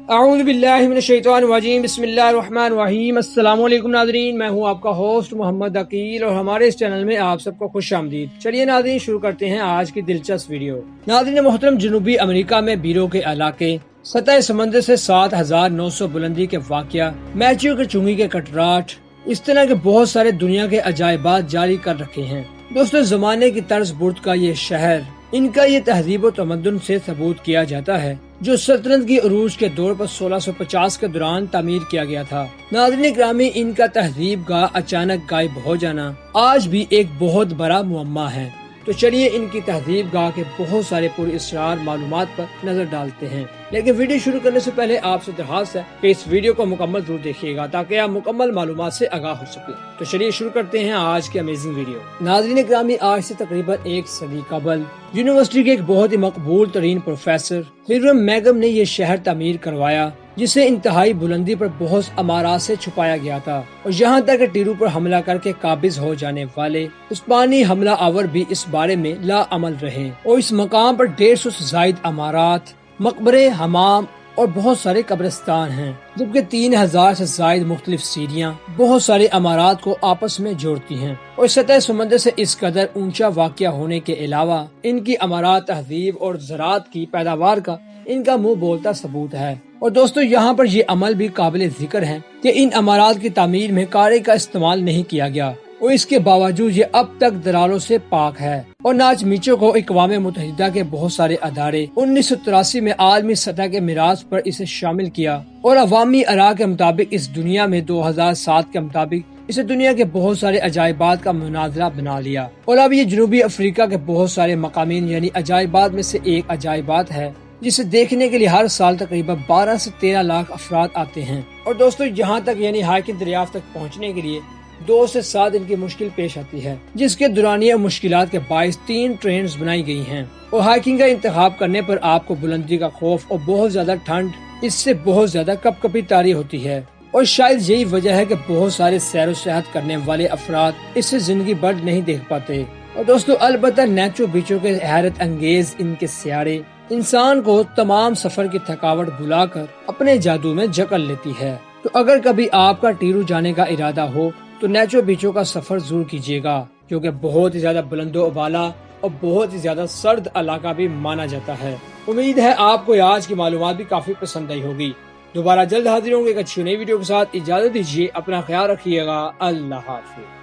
اعوذ باللہ من الشیطان الرجیم بسم اللہ الرحمن الرحیم۔ السلام علیکم ناظرین، میں ہوں آپ کا ہوسٹ محمد عقیل اور ہمارے اس چینل میں آپ سب کو خوش آمدید۔ چلیے ناظرین شروع کرتے ہیں آج کی دلچسپ ویڈیو۔ ناظرین محترم، جنوبی امریکہ میں بیرو کے علاقے سطح سمندر سے 7900 بلندی کے واقعہ، میچو کے چونگی کے کٹراٹ، اس طرح کے بہت سارے دنیا کے عجائبات جاری کر رکھے ہیں۔ دوستو، زمانے کی طرز برد کا یہ شہر، ان کا یہ تہذیب و تمدن سے ثبوت کیا جاتا ہے جو سلطنت کی عروج کے دور پر 1650 کے دوران تعمیر کیا گیا تھا۔ ناظرین گرامی، ان کا تہذیب گاہ اچانک غائب ہو جانا آج بھی ایک بہت بڑا معمہ ہے۔ تو چلیے ان کی تہذیب گاہ کے بہت سارے پر اسرار معلومات پر نظر ڈالتے ہیں، لیکن ویڈیو شروع کرنے سے پہلے آپ سے درخواست ہے کہ اس ویڈیو کو مکمل ضرور دیکھیے گا تاکہ آپ مکمل معلومات سے آگاہ ہو سکیں۔ تو چلیے شروع کرتے ہیں آج کی امیزنگ ویڈیو۔ ناظرین گرامی، آج سے تقریباً ایک صدی قبل یونیورسٹی کے ایک بہت ہی مقبول ترین پروفیسر ہیرم میگم نے یہ شہر تعمیر کروایا، جسے انتہائی بلندی پر بہت امارات سے چھپایا گیا تھا، اور یہاں تک کہ ٹیرو پر حملہ کر کے قابض ہو جانے والے عثمانی حملہ آور بھی اس بارے میں لا عمل رہے، اور اس مقام پر 150 سے زائد امارات، مقبرے، حمام اور بہت سارے قبرستان ہیں، جبکہ 3000 سے زائد مختلف سیڑھیاں بہت سارے امارات کو آپس میں جوڑتی ہیں، اور سطح سمندر سے اس قدر اونچا واقع ہونے کے علاوہ ان کی امارات تہذیب اور زراعت کی پیداوار کا ان کا منہ بولتا ثبوت ہے۔ اور دوستو، یہاں پر یہ عمل بھی قابل ذکر ہے کہ ان امارات کی تعمیر میں کارے کا استعمال نہیں کیا گیا، اور اس کے باوجود یہ اب تک دراروں سے پاک ہے۔ اور ناچ میچو کو اقوام متحدہ کے بہت سارے ادارے 1983 میں عالمی سطح کے میراث پر اسے شامل کیا، اور عوامی آراء کے مطابق اس دنیا میں 2007 کے مطابق اسے دنیا کے بہت سارے عجائبات کا مناظرہ بنا لیا، اور اب یہ جنوبی افریقہ کے بہت سارے مقامین یعنی عجائبات میں سے ایک عجائبات ہے، جسے دیکھنے کے لیے ہر سال تقریباً 12 سے 13 لاکھ افراد آتے ہیں۔ اور دوستو، یہاں تک یعنی ہائکنگ دریافت تک پہنچنے کے لیے 2 سے 7 دن کی مشکل پیش آتی ہے، جس کے دورانیہ مشکلات کے باعث 3 ٹرینز بنائی گئی ہیں، اور ہائکنگ کا انتخاب کرنے پر آپ کو بلندی کا خوف اور بہت زیادہ ٹھنڈ اس سے بہت زیادہ کپکپی طاری ہوتی ہے، اور شاید یہی وجہ ہے کہ بہت سارے سیر و سیاحت کرنے والے افراد اس سے زندگی بھر نہیں دیکھ پاتے۔ اور دوستو، البتہ نیچو بیچو کے حیرت انگیز ان کے سیارے انسان کو تمام سفر کی تھکاوٹ بھلا کر اپنے جادو میں جکڑ لیتی ہے۔ تو اگر کبھی آپ کا ٹیرو جانے کا ارادہ ہو تو نیچو بیچو کا سفر ضرور کیجیے گا، کیونکہ بہت ہی زیادہ بلند و بالا اور بہت ہی زیادہ سرد علاقہ بھی مانا جاتا ہے۔ امید ہے آپ کو آج کی معلومات بھی کافی پسند آئی ہوگی۔ دوبارہ جلد حاضر ہوں گے ایک اچھی نئی ویڈیو کے ساتھ۔ اجازت دیجیے، اپنا خیال رکھیے گا۔ اللہ حافظ۔